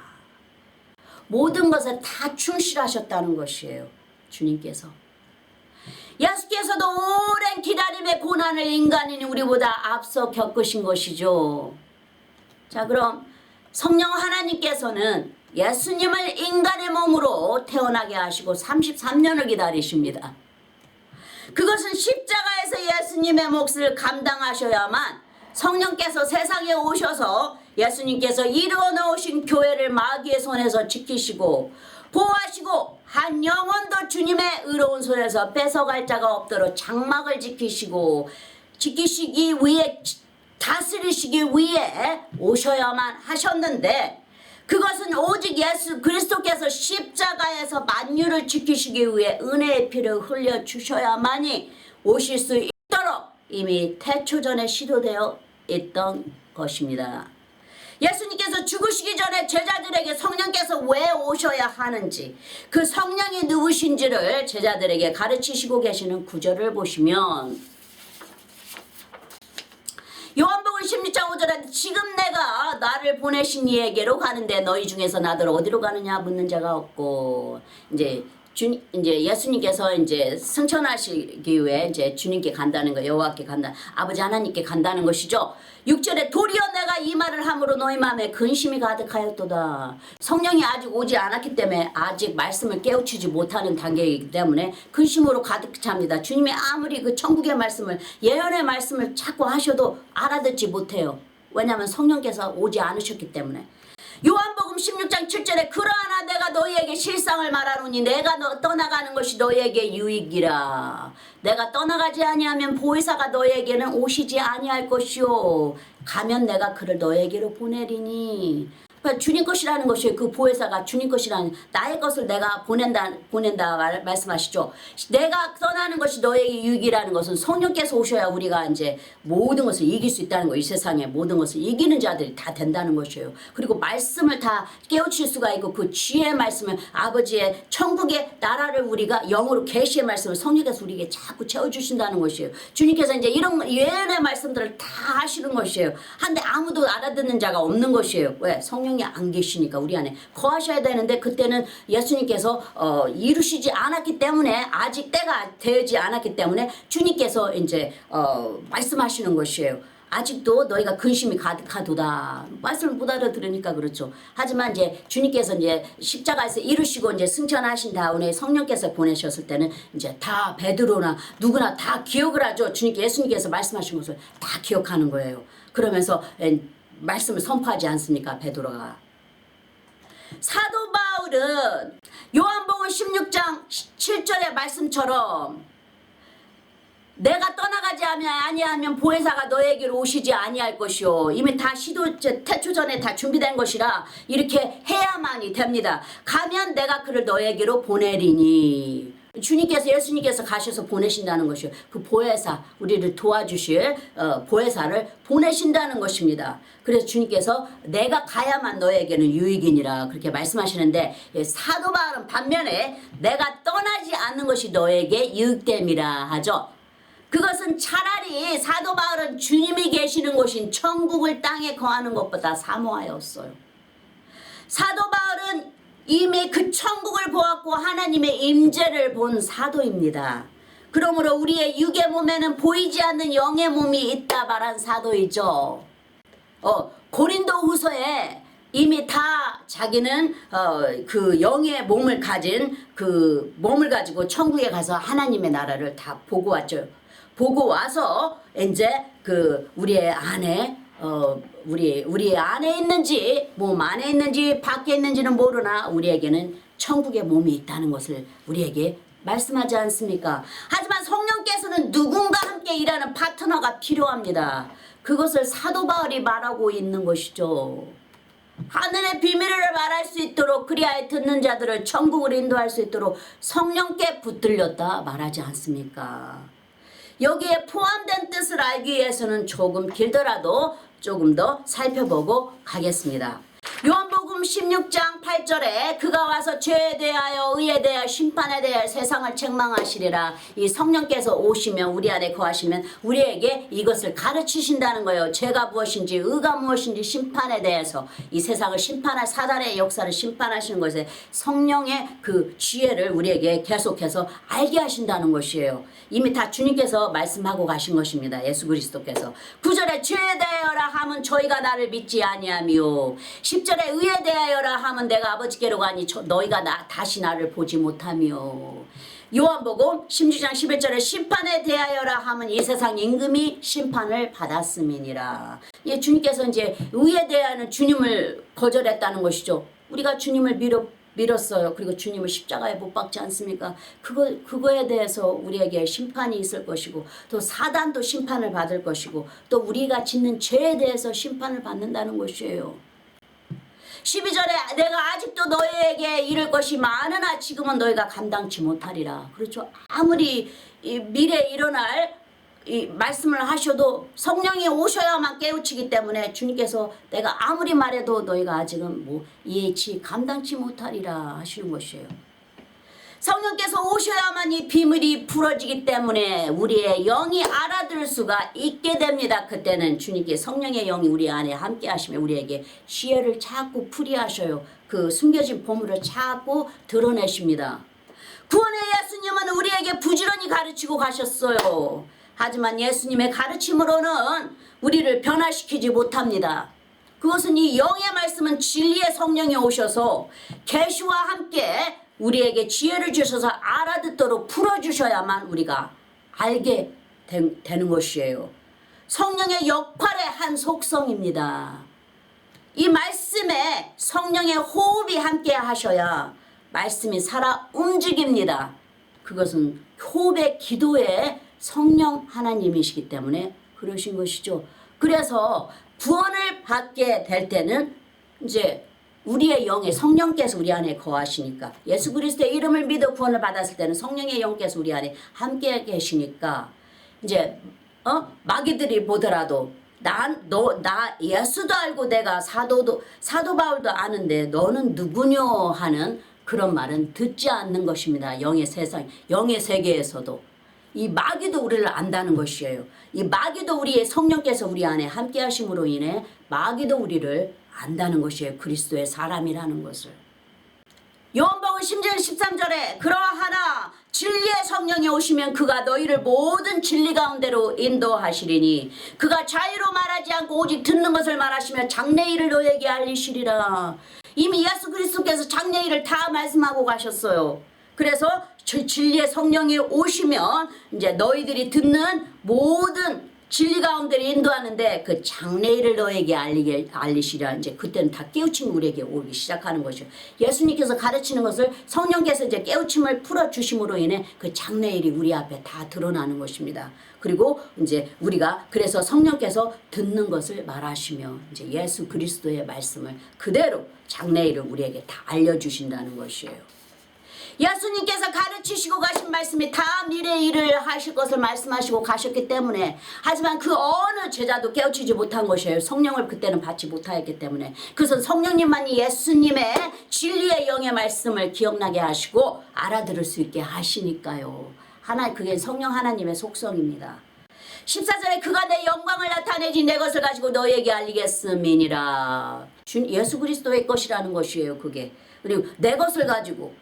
모든 것에 다 충실하셨다는 것이에요. 주님께서. 예수께서도 오랜 기다림의 고난을 인간인 우리보다 앞서 겪으신 것이죠. 자, 그럼 성령 하나님께서는 예수님을 인간의 몸으로 태어나게 하시고 33년을 기다리십니다. 그것은 십자가에서 예수님의 몫을 감당하셔야만 성령께서 세상에 오셔서 예수님께서 이루어 놓으신 교회를 마귀의 손에서 지키시고 보호하시고 한 영혼도 주님의 의로운 손에서 뺏어갈 자가 없도록 장막을 지키시기 위해 다스리시기 위해 오셔야만 하셨는데 그것은 오직 예수 그리스도께서 십자가에서 만유를 지키시기 위해 은혜의 피를 흘려주셔야만이 오실 수 있도록 이미 태초전에 시도되어 있던 것입니다. 예수님께서 죽으시기 전에 제자들에게 성령께서 왜 오셔야 하는지 그 성령이 누구신지를 제자들에게 가르치시고 계시는 구절을 보시면 요한복음 16장 5절에 지금 내가 나를 보내신 이에게로 가는데 너희 중에서 나더러 어디로 가느냐 묻는 자가 없고 이제 이제 예수님께서 이제 승천하시기 위해 이제 주님께 간다는 거, 여호와께 간다, 아버지 하나님께 간다는 것이죠. 6절에 도리어 내가 이 말을 함으로 너희 마음에 근심이 가득하였도다. 성령이 아직 오지 않았기 때문에 아직 말씀을 깨우치지 못하는 단계이기 때문에 근심으로 가득 찹니다. 주님이 아무리 그 천국의 말씀을, 예언의 말씀을 자꾸 하셔도 알아듣지 못해요. 왜냐하면 성령께서 오지 않으셨기 때문에. 요한복음 16장 7절에 그러하나 내가 너희에게 실상을 말하노니 내가 떠나가는 것이 너희에게 유익이라. 내가 떠나가지 아니하면 보혜사가 너희에게는 오시지 아니할 것이요 가면 내가 그를 너희에게로 보내리니. 그러니까 주님 것이라는 것이에요. 그 보혜사가 주님 것이라는, 나의 것을 내가 보낸다 말씀하시죠. 내가 떠나는 것이 너에게 유익이라는 것은 성령께서 오셔야 우리가 이제 모든 것을 이길 수 있다는 거예요. 이 세상의 모든 것을 이기는 자들이 다 된다는 것이에요. 그리고 말씀을 다 깨우칠 수가 있고 그 지혜의 말씀을, 아버지의 천국의 나라를 우리가 영으로 계시의 말씀을 성령께서 우리에게 자꾸 채워주신다는 것이에요. 주님께서 이제 이런 예언의 말씀들을 다 하시는 것이에요. 한데 아무도 알아듣는 자가 없는 것이에요. 왜? 성령이 안 계시니까 우리 안에 거하셔야 되는데 그때는 예수님께서 이루시지 않았기 때문에, 아직 때가 되지 않았기 때문에 주님께서 이제 말씀하시는 것이에요. 아직도 너희가 근심이 가득하도다. 말씀을 못 알아들으니까 그렇죠. 하지만 이제 주님께서 이제 십자가에서 이루시고 이제 승천하신 다음에 성령께서 보내셨을 때는 이제 다 베드로나 누구나 다 기억을 하죠. 예수님께서 말씀하신 것을 다 기억하는 거예요. 그러면서 말씀을 선포하지 않습니까? 베드로가. 사도 바울은 요한복음 16장 7절의 말씀처럼 내가 떠나가지 아니하면 보혜사가 너에게로 오시지 아니할 것이요. 이미 다 태초 전에 다 준비된 것이라 이렇게 해야만이 됩니다. 가면 내가 그를 너에게로 보내리니. 주님께서, 예수님께서 가셔서 보내신다는 것이요. 그 보혜사, 우리를 도와주실 보혜사를 보내신다는 것입니다. 그래서 주님께서 내가 가야만 너에게는 유익이니라 그렇게 말씀하시는데, 사도 바울은 반면에 내가 떠나지 않는 것이 너에게 유익됨이라 하죠. 그것은 차라리 사도 바울은 주님이 계시는 곳인 천국을 땅에 거하는 것보다 사모하였어요. 사도 바울은 이미 그 천국을 보았고 하나님의 임재를 본 사도입니다. 그러므로 우리의 육의 몸에는 보이지 않는 영의 몸이 있다 말한 사도이죠. 고린도 후서에 이미 다 자기는 그 영의 몸을 가진 그 몸을 가지고 천국에 가서 하나님의 나라를 다 보고 왔죠. 보고 와서 이제 그 우리의 안에 우리 안에 있는지 몸 안에 있는지 밖에 있는지는 모르나 우리에게는 천국의 몸이 있다는 것을 우리에게 말씀하지 않습니까? 하지만 성령께서는 누군가 함께 일하는 파트너가 필요합니다. 그것을 사도 바울이 말하고 있는 것이죠. 하늘의 비밀을 말할 수 있도록 그리하여 듣는 자들을 천국으로 인도할 수 있도록 성령께 붙들렸다 말하지 않습니까? 여기에 포함된 뜻을 알기 위해서는 조금 길더라도 조금 더 살펴보고 가겠습니다. 요한복음 16장 8절에 그가 와서 죄에 대하여 의에 대하여 심판에 대하여 세상을 책망하시리라. 이 성령께서 오시면, 우리 안에 거하시면 우리에게 이것을 가르치신다는 거예요. 죄가 무엇인지 의가 무엇인지 심판에 대해서, 이 세상을 심판할 사단의 역사를 심판하시는 것에 성령의 그 지혜를 우리에게 계속해서 알게 하신다는 것이에요. 이미 다 주님께서 말씀하고 가신 것입니다. 예수 그리스도께서. 9절에 죄에 대하여라 하면 저희가 나를 믿지 아니하며, 10절에 의에 대하여라 하면 내가 아버지께로 가니 너희가 다시 나를 보지 못하며, 요한복음 16장 11절에 심판에 대하여라 하면 이 세상 임금이 심판을 받았음이니라. 예, 주님께서 이제 의에 대하여는 주님을 거절했다는 것이죠. 우리가 주님을 밀었어요. 그리고 주님을 십자가에 못 박지 않습니까? 그거에 대해서 우리에게 심판이 있을 것이고, 또 사단도 심판을 받을 것이고, 또 우리가 짓는 죄에 대해서 심판을 받는다는 것이에요. 12절에 내가 아직도 너희에게 이를 것이 많으나 지금은 너희가 감당치 못하리라. 그렇죠. 아무리 미래에 일어날 이 말씀을 하셔도 성령이 오셔야만 깨우치기 때문에 주님께서 내가 아무리 말해도 너희가 아직은 이해치 감당치 못하리라 하시는 것이에요. 성령께서 오셔야만 이 비밀이 풀어지기 때문에 우리의 영이 알아들을 수가 있게 됩니다. 그때는 주님께 성령의 영이 우리 안에 함께 하시며 우리에게 지혜를 자꾸 풀이하셔요. 그 숨겨진 보물을 자꾸 드러내십니다. 구원의 예수님은 우리에게 부지런히 가르치고 가셨어요. 하지만 예수님의 가르침으로는 우리를 변화시키지 못합니다. 그것은 이 영의 말씀은 진리의 성령이 오셔서 계시와 함께 우리에게 지혜를 주셔서 알아듣도록 풀어주셔야만 우리가 알게 되는 것이에요. 성령의 역할의 한 속성입니다. 이 말씀에 성령의 호흡이 함께 하셔야 말씀이 살아 움직입니다. 그것은 호흡의 기도의 성령 하나님이시기 때문에 그러신 것이죠. 그래서 구원을 받게 될 때는 이제 우리의 영에 성령께서 우리 안에 거하시니까, 예수 그리스도의 이름을 믿어 구원을 받았을 때는 성령의 영께서 우리 안에 함께 계시니까 이제 마귀들이 보더라도 나 예수도 알고 내가 사도 바울도 아는데 너는 누구뇨 하는 그런 말은 듣지 않는 것입니다. 영의 세계에서도 이 마귀도 우리를 안다는 것이에요. 이 마귀도 우리의 성령께서 우리 안에 함께 하심으로 인해 마귀도 우리를 안다는 것이에요. 그리스도의 사람이라는 것을. 요한복음 10장 13절에 그러하나 진리의 성령이 오시면 그가 너희를 모든 진리 가운데로 인도하시리니 그가 자유로 말하지 않고 오직 듣는 것을 말하시며 장래일을 너희에게 알리시리라. 이미 예수 그리스도께서 장래일을 다 말씀하고 가셨어요. 그래서 진리의 성령이 오시면 이제 너희들이 듣는 모든 진리 가운데를 인도하는데 그 장래일을 너에게 알리시라. 이제 그때는 다 깨우침이 우리에게 오기 시작하는 것이죠. 예수님께서 가르치는 것을 성령께서 이제 깨우침을 풀어주심으로 인해 그 장래일이 우리 앞에 다 드러나는 것입니다. 그리고 이제 우리가 그래서 성령께서 듣는 것을 말하시며 이제 예수 그리스도의 말씀을 그대로 장래일을 우리에게 다 알려주신다는 것이에요. 예수님께서 가르치시고 가신 말씀이 다 미래의 일을 하실 것을 말씀하시고 가셨기 때문에, 하지만 그 어느 제자도 깨우치지 못한 것이에요. 성령을 그때는 받지 못하였기 때문에. 그것은 성령님만이 예수님의 진리의 영의 말씀을 기억나게 하시고 알아들을 수 있게 하시니까요. 그게 성령 하나님의 속성입니다. 14절에 그가 내 영광을 나타내지 내 것을 가지고 너에게 알리겠음이니라. 예수 그리스도의 것이라는 것이에요. 그게. 그리고 내 것을 가지고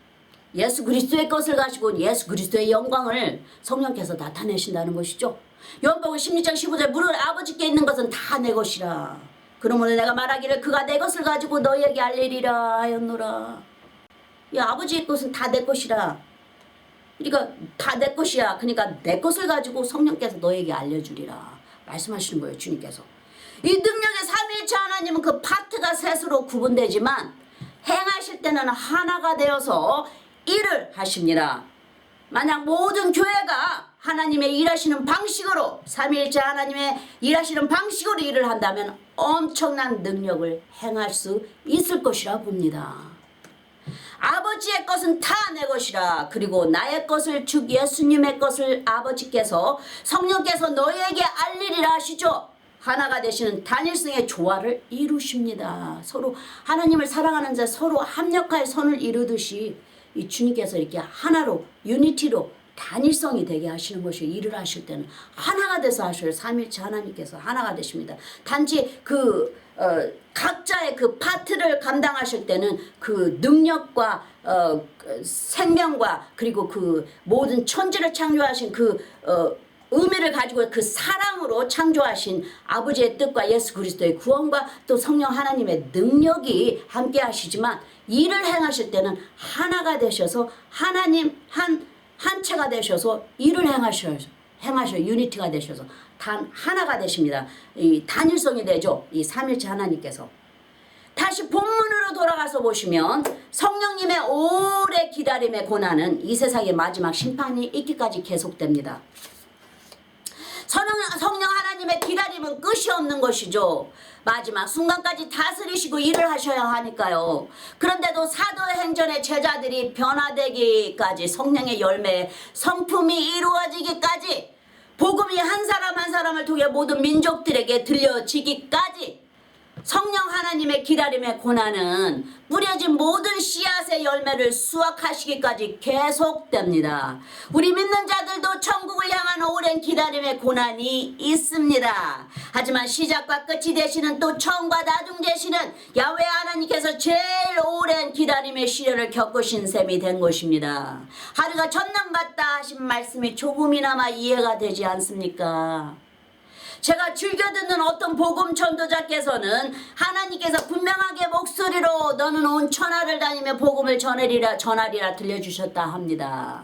예수 그리스도의 것을 가지고 예수 그리스도의 영광을 성령께서 나타내신다는 것이죠. 요한복음 16장 15절 무릇 아버지께 있는 것은 다 내 것이라. 그러므로 내가 말하기를 그가 내 것을 가지고 너희에게 알리리라 하였노라. 이 아버지의 것은 다 내 것이라. 그러니까 다 내 것이야. 그러니까 내 것을 가지고 성령께서 너에게 알려주리라 말씀하시는 거예요. 주님께서. 이 능력의 삼위일체 하나님은 그 파트가 셋으로 구분되지만 행하실 때는 하나가 되어서 일을 하십니다. 만약 모든 교회가 하나님의 일하시는 방식으로, 삼위일체 하나님의 일하시는 방식으로 일을 한다면 엄청난 능력을 행할 수 있을 것이라 봅니다. 아버지의 것은 다 내 것이라. 그리고 나의 것을 즉 예수님의 것을 아버지께서 성령께서 너희에게 알리리라 하시죠. 하나가 되시는 단일성의 조화를 이루십니다. 서로 하나님을 사랑하는 자 서로 합력하여 선을 이루듯이 이 주님께서 이렇게 하나로 유니티로 단일성이 되게 하시는 것이 일을 하실 때는 하나가 돼서 하셔요. 삼일체 하나님께서 하나가 되십니다. 단지 각자의 그 파트를 감당하실 때는 그 능력과 생명과 그리고 그 모든 천지를 창조하신 의미를 가지고 그 사랑으로 창조하신 아버지의 뜻과 예수 그리스도의 구원과 또 성령 하나님의 능력이 함께 하시지만 일을 행하실 때는 하나가 되셔서 하나님 한체가 되셔서 일을 행하셔 유니티가 되셔서 단 하나가 되십니다. 이 단일성이 되죠. 이 삼일체 하나님께서. 다시 본문으로 돌아가서 보시면 성령님의 오래 기다림의 고난은 이 세상의 마지막 심판이 있기까지 계속됩니다. 성령 하나님의 기다림은 끝이 없는 것이죠. 마지막 순간까지 다스리시고 일을 하셔야 하니까요. 그런데도 사도행전의 제자들이 변화되기까지, 성령의 열매 성품이 이루어지기까지, 복음이 한 사람 한 사람을 통해 모든 민족들에게 들려지기까지 성령 하나님의 기다림의 고난은 뿌려진 모든 씨앗의 열매를 수확하시기까지 계속됩니다. 우리 믿는 자들도 천국을 향한 오랜 기다림의 고난이 있습니다. 하지만 시작과 끝이 되시는 또 처음과 나중 되시는 야훼 하나님께서 제일 오랜 기다림의 시련을 겪으신 셈이 된 것입니다. 하루가 전남 같다 하신 말씀이 조금이나마 이해가 되지 않습니까? 제가 즐겨 듣는 어떤 복음 전도자께서는 하나님께서 분명하게 목소리로 너는 온 천하를 다니며 복음을 전하리라 들려주셨다 합니다.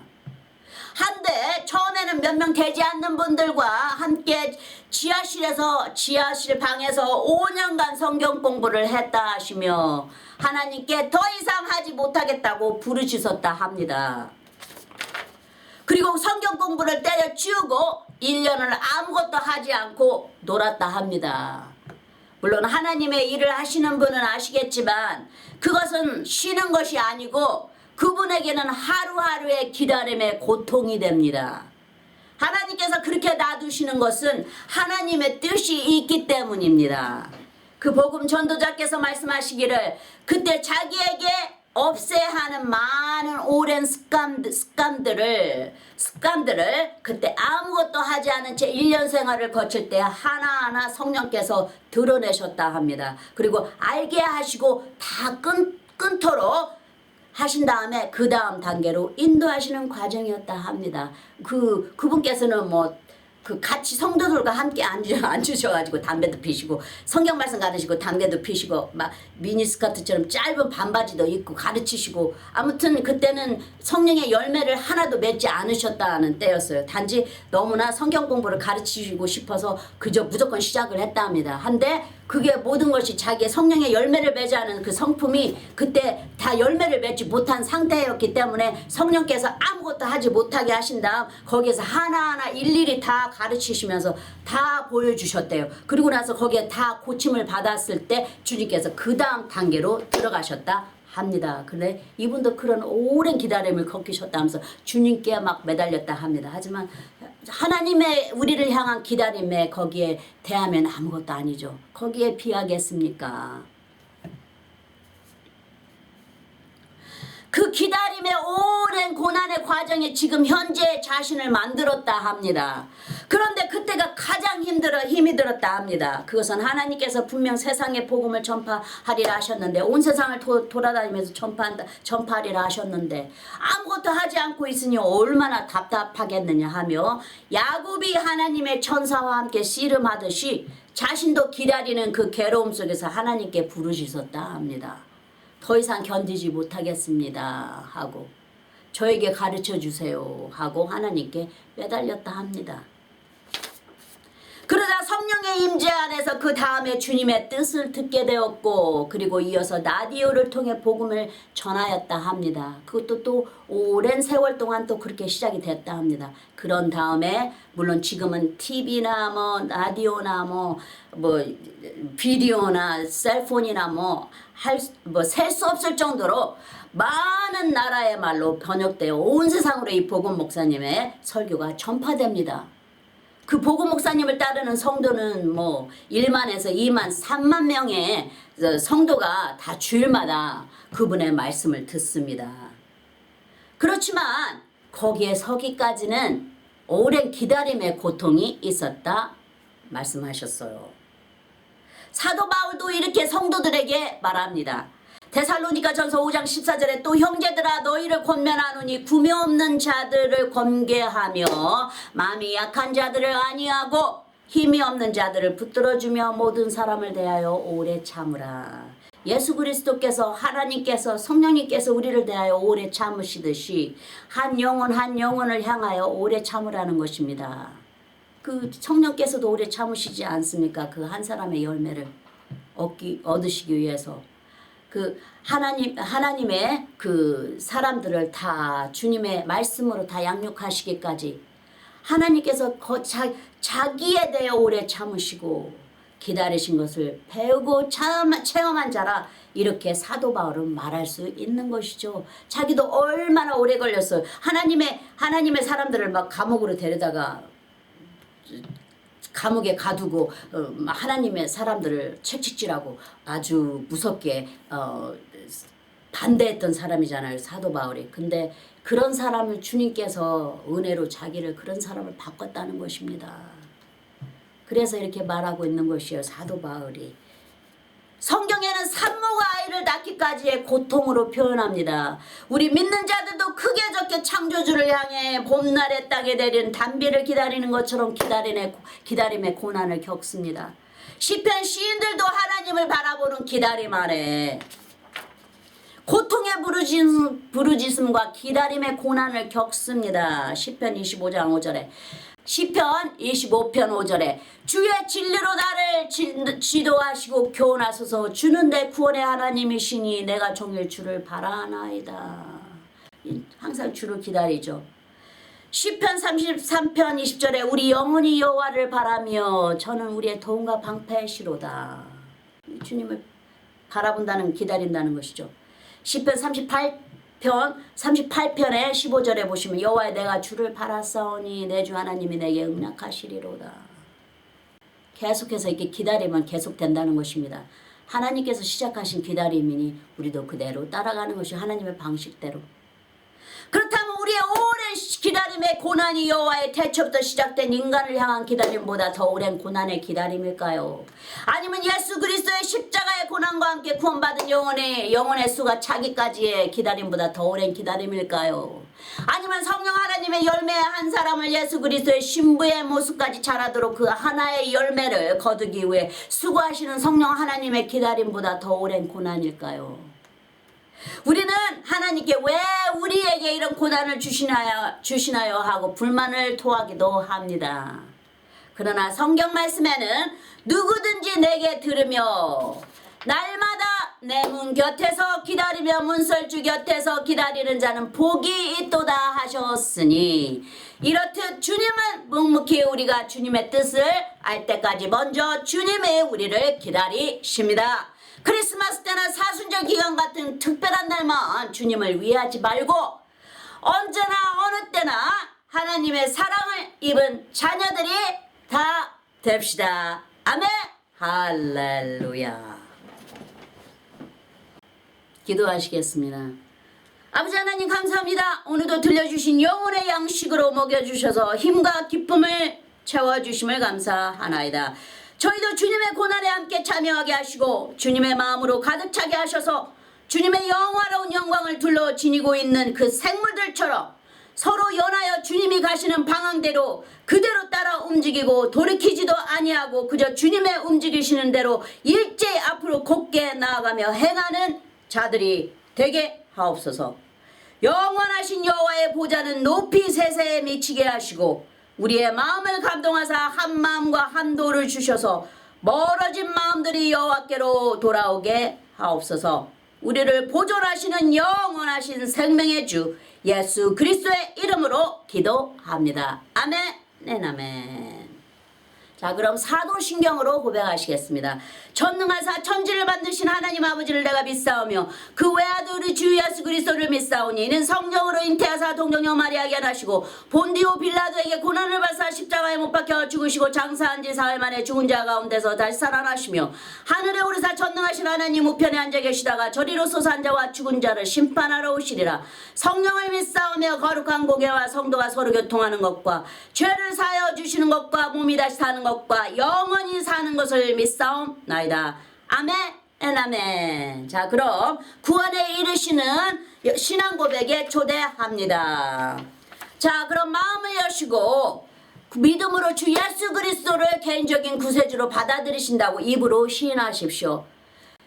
한데 처음에는 몇 명 되지 않는 분들과 함께 지하실 방에서 5년간 성경 공부를 했다 하시며 하나님께 더 이상 하지 못하겠다고 부르짖었다 합니다. 그리고 성경 공부를 때려치우고 1년을 아무것도 하지 않고 놀았다 합니다. 물론 하나님의 일을 하시는 분은 아시겠지만 그것은 쉬는 것이 아니고 그분에게는 하루하루의 기다림의 고통이 됩니다. 하나님께서 그렇게 놔두시는 것은 하나님의 뜻이 있기 때문입니다. 그 복음 전도자께서 말씀하시기를 그때 자기에게 없애야 하는 많은 오랜 습관들을 그때 아무것도 하지 않은 채 1년 생활을 거칠 때 하나하나 성령께서 드러내셨다 합니다. 그리고 알게 하시고 다 끊도록 하신 다음에 그 다음 단계로 인도하시는 과정이었다 합니다. 그분께서는 같이 성도들과 함께 앉으셔가지고 담배도 피시고 성경 말씀 가르치고 담배도 피시고 막 미니스커트처럼 짧은 반바지도 입고 가르치시고 아무튼 그때는 성령의 열매를 하나도 맺지 않으셨다는 때였어요. 단지 너무나 성경 공부를 가르치시고 싶어서 그저 무조건 시작을 했다 합니다. 한데 그게 모든 것이 자기의 성령의 열매를 맺지 않은 그 성품이 그때 다 열매를 맺지 못한 상태였기 때문에 성령께서 아무것도 하지 못하게 하신 다음 거기에서 하나하나 일일이 다 가르치시면서 다 보여주셨대요. 그리고 나서 거기에 다 고침을 받았을 때 주님께서 그 다음 단계로 들어가셨다 합니다. 근데 이분도 그런 오랜 기다림을 겪으셨다면서 주님께 막 매달렸다 합니다. 하지만 하나님의 우리를 향한 기다림에 거기에 대하면 아무것도 아니죠. 거기에 비하겠습니까? 그 기다림의 오랜 고난의 과정에 지금 현재 자신을 만들었다 합니다. 그런데 그때가 가장 힘이 들었다 합니다. 그것은 하나님께서 분명 세상의 복음을 전파하리라 하셨는데 온 세상을 돌아다니면서 전파하리라 하셨는데 아무것도 하지 않고 있으니 얼마나 답답하겠느냐 하며 야곱이 하나님의 천사와 함께 씨름하듯이 자신도 기다리는 그 괴로움 속에서 하나님께 부르짖었다 합니다. 더 이상 견디지 못하겠습니다 하고 저에게 가르쳐 주세요 하고 하나님께 매달렸다 합니다. 그러자 성령의 임재 안에서 그 다음에 주님의 뜻을 듣게 되었고 그리고 이어서 라디오를 통해 복음을 전하였다 합니다. 그것도 또 오랜 세월 동안 또 그렇게 시작이 됐다 합니다. 그런 다음에 물론 지금은 TV나 라디오나 비디오나 셀폰이나 셀 수 없을 정도로 많은 나라의 말로 번역되어 온 세상으로 이 복음 목사님의 설교가 전파됩니다. 그 복음 목사님을 따르는 성도는 1만에서 2만, 3만 명의 성도가 다 주일마다 그분의 말씀을 듣습니다. 그렇지만 거기에 서기까지는 오랜 기다림의 고통이 있었다 말씀하셨어요. 사도 바울도 이렇게 성도들에게 말합니다. 데살로니가전서 5장 14절에 또 형제들아 너희를 권면하노니 구며 없는 자들을 권계하며 마음이 약한 자들을 안위하고 힘이 없는 자들을 붙들어주며 모든 사람을 대하여 오래 참으라. 예수 그리스도께서 하나님께서 성령님께서 우리를 대하여 오래 참으시듯이 한 영혼을 향하여 오래 참으라는 것입니다. 그 성령께서도 오래 참으시지 않습니까? 그 한 사람의 열매를 얻으시기 위해서 그 하나님의 그 사람들을 다 주님의 말씀으로 다 양육하시기까지 하나님께서 자기에 대해 오래 참으시고 기다리신 것을 배우고 체험한 자라 이렇게 사도 바울은 말할 수 있는 것이죠. 자기도 얼마나 오래 걸렸어요. 하나님의 사람들을 막 감옥으로 데려다가 감옥에 가두고 하나님의 사람들을 채찍질하고 아주 무섭게 반대했던 사람이잖아요, 사도 바울이. 근데 그런 사람을 주님께서 은혜로 자기를 그런 사람을 바꿨다는 것입니다. 그래서 이렇게 말하고 있는 것이에요, 사도 바울이. 성경에는 산모가 아이를 낳기까지의 고통으로 표현합니다. 우리 믿는 자들도 크게 적게 창조주를 향해 봄날의 땅에 내리는 단비를 기다리는 것처럼 기다림의 고난을 겪습니다. 시편 시인들도 하나님을 바라보는 기다림 안에 고통의 부르짖음과 기다림의 고난을 겪습니다. 시편 25장 5절에 시편 25편 5절에 주의 진리로 나를 지도하시고 교훈하소서. 주는 내 구원의 하나님이시니 내가 종일 주를 바라나이다. 항상 주를 기다리죠. 시편 33편 20절에 우리 영혼이 여호와를 바라며 저는 우리의 도움과 방패시로다. 주님을 바라본다는 기다린다는 것이죠. 시편 38편의 15절에 보시면 여호와여 내가 주를 바라사오니 내 주 하나님이 내게 응낙하시리로다. 계속해서 이렇게 기다리면 계속된다는 것입니다. 하나님께서 시작하신 기다림이니 우리도 그대로 따라가는 것이 하나님의 방식대로. 그렇다면 우리의 오랜 기다림의 고난이 여호와의 태초부터 시작된 인간을 향한 기다림보다 더 오랜 고난의 기다림일까요? 아니면 예수 그리스도의 십자가의 고난과 함께 구원받은 영혼의 수가 차기까지의 기다림보다 더 오랜 기다림일까요? 아니면 성령 하나님의 열매의 한 사람을 예수 그리스도의 신부의 모습까지 자라도록 그 하나의 열매를 거두기 위해 수고하시는 성령 하나님의 기다림보다 더 오랜 고난일까요? 우리는 하나님께 왜 우리에게 이런 고난을 주시나요 하고 불만을 토하기도 합니다. 그러나 성경 말씀에는 누구든지 내게 들으며 날마다 내 문 곁에서 기다리며 문설주 곁에서 기다리는 자는 복이 있도다 하셨으니 이렇듯 주님은 묵묵히 우리가 주님의 뜻을 알 때까지 먼저 주님이 우리를 기다리십니다. 크리스마스 때나 사순절 기간 같은 특별한 날만 주님을 위하지 말고 언제나 어느 때나 하나님의 사랑을 입은 자녀들이 다 됩시다. 아멘. 할렐루야. 기도하시겠습니다. 아버지 하나님 감사합니다. 오늘도 들려주신 영혼의 양식으로 먹여주셔서 힘과 기쁨을 채워주심을 감사하나이다. 저희도 주님의 고난에 함께 참여하게 하시고 주님의 마음으로 가득 차게 하셔서 주님의 영화로운 영광을 둘러 지니고 있는 그 생물들처럼 서로 연하여 주님이 가시는 방향대로 그대로 따라 움직이고 돌이키지도 아니하고 그저 주님의 움직이시는 대로 일제히 앞으로 곧게 나아가며 행하는 자들이 되게 하옵소서. 영원하신 여호와의 보좌는 높이 세세에 미치게 하시고 우리의 마음을 감동하사 한 마음과 한 도를 주셔서 멀어진 마음들이 여호와께로 돌아오게 하옵소서. 우리를 보존하시는 영원하신 생명의 주 예수 그리스도의 이름으로 기도합니다. 아멘. 아멘. 자, 그럼 사도신경으로 고백하시겠습니다. 전능하사 천지를 만드신 하나님 아버지를 내가 믿사오며 그 외아들 우리 주 예수 그리스도를 믿사오니 이는 성령으로 잉태하사 동정녀 마리아에게 나시고 본디오 빌라도에게 고난을 받사 십자가에 못 박혀 죽으시고 장사한 지 사흘 만에 죽은 자 가운데서 다시 살아나시며 하늘에 오르사 전능하신 하나님 우편에 앉아 계시다가 저리로 솟아 자와 죽은 자를 심판하러 오시리라. 성령을 믿사오며 거룩한 공예와 성도가 서로 교통하는 것과 죄를 사하여 주시는 것과 몸이 다시 사는 것과 영원히 사는 것을 믿사옵나이다. 아멘. 아멘. 자, 그럼 구원에 이르시는 신앙 고백에 초대합니다. 자, 그럼 마음을 여시고 믿음으로 주 예수 그리스도를 개인적인 구세주로 받아들이신다고 입으로 시인하십시오.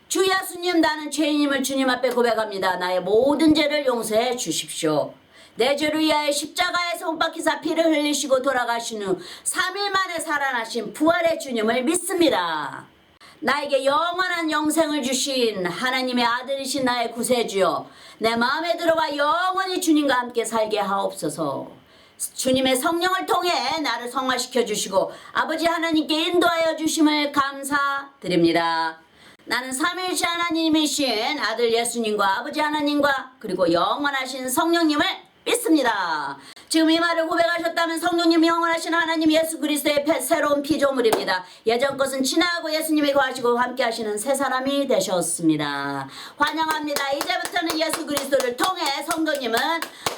주 예수님, 나는 죄인임을 주님 앞에 고백합니다. 나의 모든 죄를 용서해 주십시오. 내 죄를 위하여 십자가에서 못 박히사 피를 흘리시고 돌아가신 후 3일 만에 살아나신 부활의 주님을 믿습니다. 나에게 영원한 영생을 주신 하나님의 아들이신 나의 구세주여, 내 마음에 들어가 영원히 주님과 함께 살게 하옵소서. 주님의 성령을 통해 나를 성화시켜 주시고 아버지 하나님께 인도하여 주심을 감사드립니다. 나는 삼위일체 하나님이신 아들 예수님과 아버지 하나님과 그리고 영원하신 성령님을 믿습니다. 지금 이 말을 고백하셨다면 성령님이 영원하신 하나님 예수 그리스도의 새로운 피조물입니다. 예전 것은 지나고 예수님이 거하시고 함께 하시는 새 사람이 되셨습니다. 환영합니다. 이제부터는 예수 그리스도를 통해 성도님은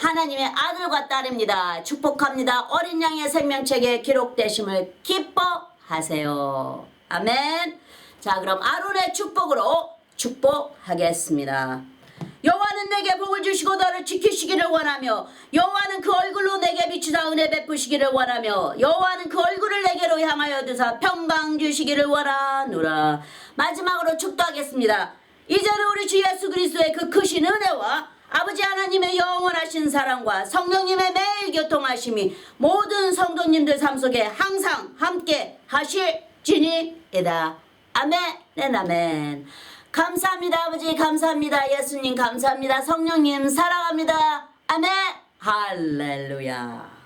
하나님의 아들과 딸입니다. 축복합니다. 어린 양의 생명책에 기록되심을 기뻐하세요. 아멘. 자, 그럼 아론의 축복으로 축복하겠습니다. 여호와는 내게 복을 주시고 너를 지키시기를 원하며 여호와는 그 얼굴로 내게 비추사 은혜 베푸시기를 원하며 여호와는 그 얼굴을 내게로 향하여 드사 평강 주시기를 원하노라. 마지막으로 축도하겠습니다. 이제는 우리 주 예수 그리스도의 그 크신 은혜와 아버지 하나님의 영원하신 사랑과 성령님의 매일 교통하심이 모든 성도님들 삶 속에 항상 함께 하실지니이다. 아멘. 아멘. 감사합니다. 아버지 감사합니다. 예수님 감사합니다. 성령님 사랑합니다. 아멘. 할렐루야.